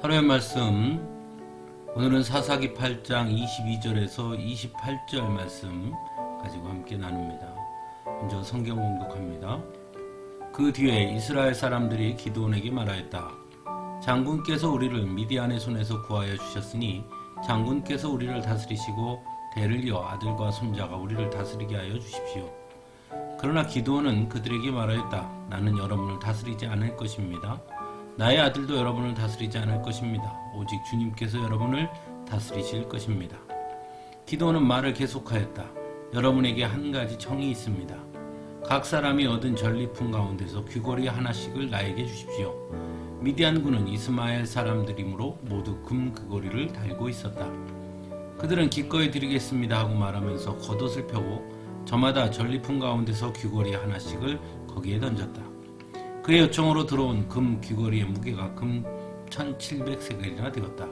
하루의 말씀, 오늘은 사사기 8장 22절에서 28절 말씀 가지고 함께 나눕니다. 먼저 성경 봉독합니다. 그 뒤에 이스라엘 사람들이 기드온에게 말하였다. 장군께서 우리를 미디안의 손에서 구하여 주셨으니 장군께서 우리를 다스리시고 대를 이어 아들과 손자가 우리를 다스리게 하여 주십시오. 그러나 기드온은 그들에게 말하였다. 나는 여러분을 다스리지 않을 것입니다. 나의 아들도 여러분을 다스리지 않을 것입니다. 오직 주님께서 여러분을 다스리실 것입니다. 기드온은 말을 계속하였다. 여러분에게 한 가지 청이 있습니다. 각 사람이 얻은 전리품 가운데서 귀걸이 하나씩을 나에게 주십시오. 미디안군은 이스마엘 사람들이므로 모두 금 귀걸이를 달고 있었다. 그들은 기꺼이 드리겠습니다 하고 말하면서 겉옷을 펴고 저마다 전리품 가운데서 귀걸이 하나씩을 거기에 던졌다. 그의 요청으로 들어온 금 귀걸이의 무게가 금 1700세겔이나 되었다.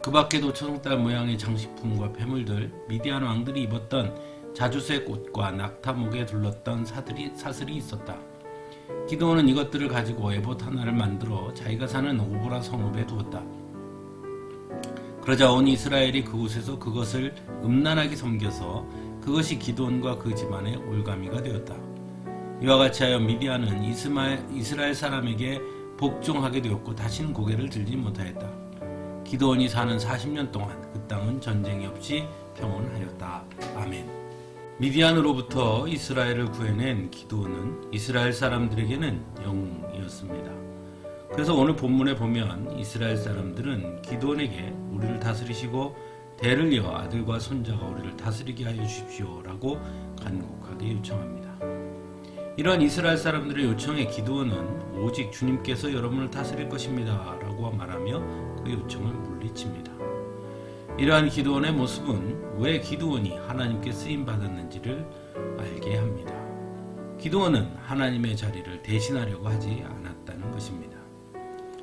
그 밖에도 초승달 모양의 장식품과 폐물들, 미디안 왕들이 입었던 자주색 옷과 낙타목에 둘렀던 사슬이 있었다. 기드온은 이것들을 가지고 에봇 하나를 만들어 자기가 사는 오보라 성읍에 두었다. 그러자 온 이스라엘이 그곳에서 그것을 음란하게 섬겨서 그것이 기드온과 그 집안의 올가미가 되었다. 이와 같이 하여 미디안은 이스라엘 사람에게 복종하게 되었고 다시는 고개를 들지 못하였다. 기드온이 사는 40년 동안 그 땅은 전쟁이 없이 평온하였다. 아멘. 미디안으로부터 이스라엘을 구해낸 기드온은 이스라엘 사람들에게는 영웅이었습니다. 그래서 오늘 본문에 보면 이스라엘 사람들은 기드온에게 우리를 다스리시고 대를 이어 아들과 손자가 우리를 다스리게 하여 주십시오라고 간곡하게 요청합니다. 이런 이스라엘 사람들의 요청에 기드온은 오직 주님께서 여러분을 다스릴 것입니다 라고 말하며 그 요청을 물리칩니다. 이러한 기드온의 모습은 왜 기드온이 하나님께 쓰임받았는지를 알게 합니다. 기드온은 하나님의 자리를 대신하려고 하지 않았다는 것입니다.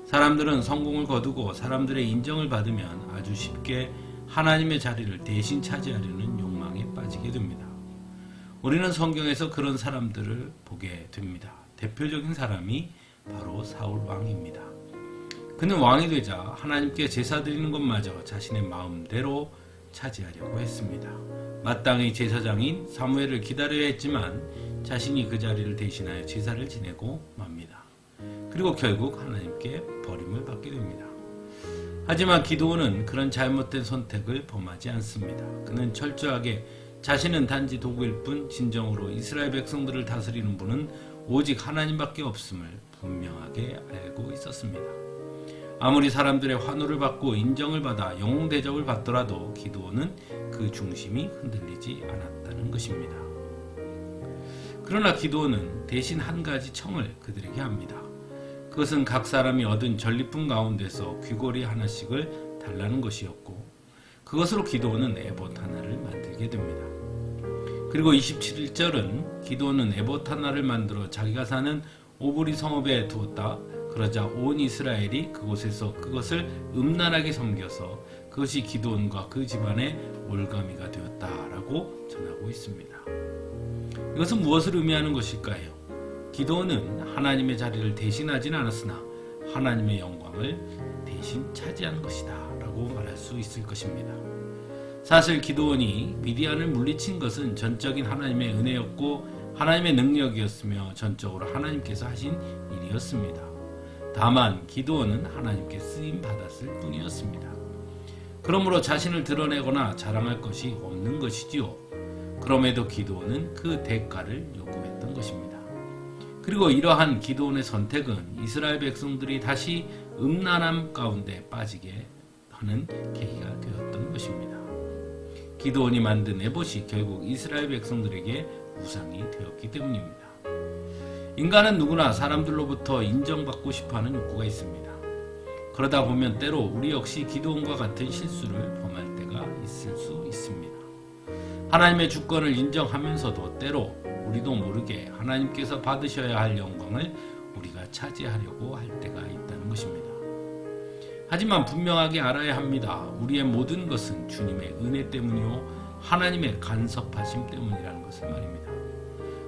사람들은 성공을 거두고 사람들의 인정을 받으면 아주 쉽게 하나님의 자리를 대신 차지하려는 욕망에 빠지게 됩니다. 우리는 성경에서 그런 사람들을 보게 됩니다. 대표적인 사람이 바로 사울 왕입니다. 그는 왕이 되자 하나님께 제사 드리는 것마저 자신의 마음대로 차지하려고 했습니다. 마땅히 제사장인 사무엘을 기다려야 했지만 자신이 그 자리를 대신하여 제사를 지내고 맙니다. 그리고 결국 하나님께 버림을 받게 됩니다. 하지만 기드온은 그런 잘못된 선택을 범하지 않습니다. 그는 철저하게 자신은 단지 도구일 뿐 진정으로 이스라엘 백성들을 다스리는 분은 오직 하나님밖에 없음을 분명하게 알고 있었습니다. 아무리 사람들의 환호를 받고 인정을 받아 영웅 대접을 받더라도 기드온은 그 중심이 흔들리지 않았다는 것입니다. 그러나 기드온은 대신 한 가지 청을 그들에게 합니다. 그것은 각 사람이 얻은 전리품 가운데서 귀걸이 하나씩을 달라는 것이었고 그것으로 기드온은 에봇 하나를 만들게 됩니다. 그리고 27절은 기드온은 에봇 하나를 만들어 자기가 사는 오보리 성읍에 두었다. 그러자 온 이스라엘이 그곳에서 그것을 음란하게 섬겨서 그것이 기드온과 그 집안의 올가미가 되었다라고 전하고 있습니다. 이것은 무엇을 의미하는 것일까요? 기드온은 하나님의 자리를 대신하진 않았으나 하나님의 영광을 대신 차지한 것이다 라고 말할 수 있을 것입니다. 사실 기드온이 미디안을 물리친 것은 전적인 하나님의 은혜였고 하나님의 능력이었으며 전적으로 하나님께서 하신 일이었습니다. 다만 기드온은 하나님께 쓰임 받았을 뿐이었습니다. 그러므로 자신을 드러내거나 자랑할 것이 없는 것이지요. 그럼에도 기드온은 그 대가를 요구했던 것입니다. 그리고 이러한 기드온의 선택은 이스라엘 백성들이 다시 음란함 가운데 빠지게 하는 계기가 되었던 것입니다. 기드온이 만든 에봇이 결국 이스라엘 백성들에게 우상이 되었기 때문입니다. 인간은 누구나 사람들로부터 인정받고 싶어하는 욕구가 있습니다. 그러다 보면 때로 우리 역시 기드온과 같은 실수를 범할 때가 있을 수 있습니다. 하나님의 주권을 인정하면서도 때로 우리도 모르게 하나님께서 받으셔야 할 영광을 우리가 차지하려고 할 때가 있다는 것입니다. 하지만 분명하게 알아야 합니다. 우리의 모든 것은 주님의 은혜 때문이요 하나님의 간섭하심 때문이라는 것을 말입니다.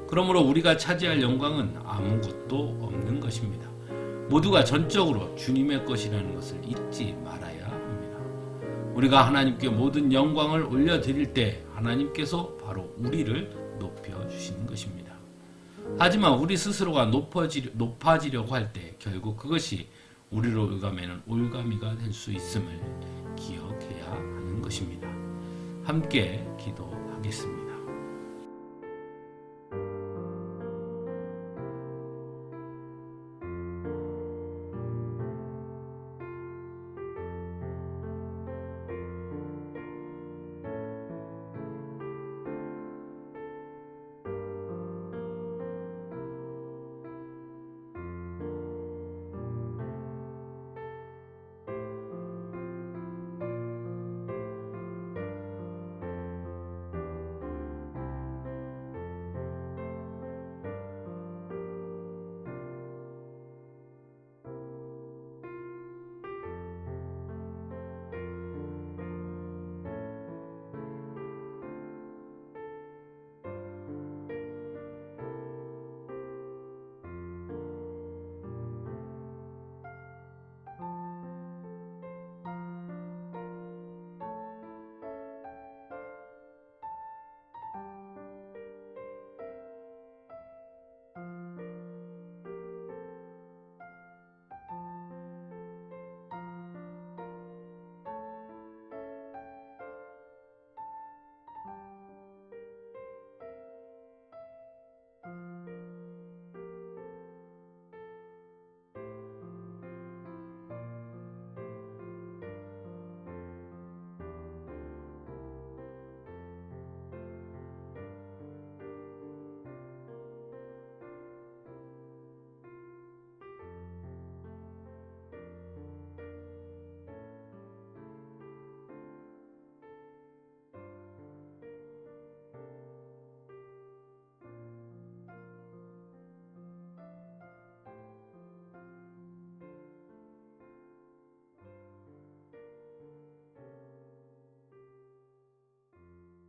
그러므로 우리가 차지할 영광은 아무것도 없는 것입니다. 모두가 전적으로 주님의 것이라는 것을 잊지 말아야 합니다. 우리가 하나님께 모든 영광을 올려드릴 때 하나님께서 바로 우리를 높여주시는 것입니다. 하지만 우리 스스로가 높아지려고 할 때 결국 그것이 우리로 올가매는 올가미가 될 수 있음을 기억해야 하는 것입니다. 함께 기도하겠습니다.